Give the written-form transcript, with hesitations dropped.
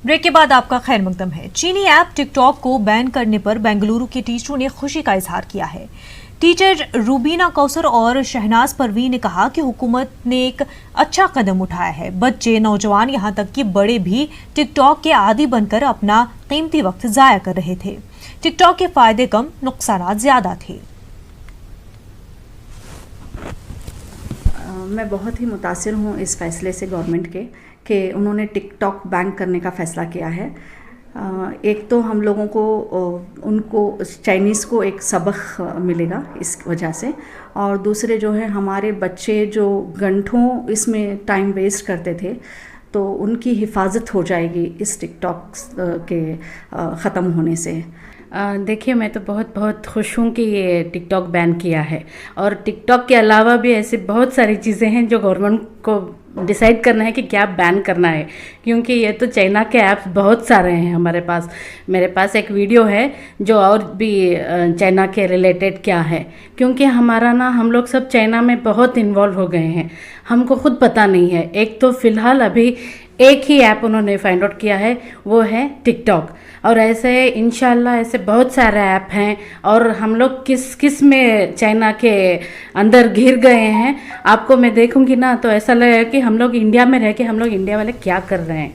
Break के बाद आपका खैर मकदम है। चीनी ऐप टिकटॉक को बैन करने पर बेंगलुरु के टीचरों ने खुशी का इजहार किया है। टीचर रूबीना कौसर और शहनाज परवीन ने कहा कि हुकूमत ने एक अच्छा कदम उठाया है। बच्चे, नौजवान, यहां तक कि बड़े भी टिकटॉक के आदी बनकर अपना कीमती वक्त जाया कर रहे थे। टिकटॉक के फायदे कम, नुकसान ज्यादा थे। मैं बहुत ही मुतासिर हूँ इस फैसले से गवर्नमेंट के कि उन्होंने टिकटॉक बैन करने का फ़ैसला किया है। एक तो हम लोगों को उनको चाइनीज़ को एक सबक मिलेगा इस वजह से, और दूसरे जो है हमारे बच्चे जो घंटों इसमें टाइम वेस्ट करते थे तो उनकी हिफाजत हो जाएगी इस टिकटॉक के ख़त्म होने से। देखिए, मैं तो बहुत बहुत खुश हूँ कि ये टिकटॉक बैन किया है, और टिकटॉक के अलावा भी ऐसी बहुत सारी चीज़ें हैं जो गवर्नमेंट को डिसाइड करना है कि क्या बैन करना है, क्योंकि ये तो चाइना के ऐप्स बहुत सारे हैं हमारे पास। मेरे पास एक वीडियो है जो और भी चाइना के रिलेटेड क्या है, क्योंकि हम लोग सब चाइना में बहुत इन्वॉल्व हो गए हैं, हमको खुद पता नहीं है। एक तो फ़िलहाल अभी एक ही ऐप उन्होंने फाइंड आउट किया है, वो है टिकटॉक, और ऐसे इंशाल्लाह ऐसे बहुत सारे ऐप हैं, और हम लोग किस किस में चाइना के अंदर घिर गए हैं। आपको मैं देखूंगी ना तो ऐसा लगेगा कि हम लोग इंडिया में रह के हम लोग इंडिया वाले क्या कर रहे हैं।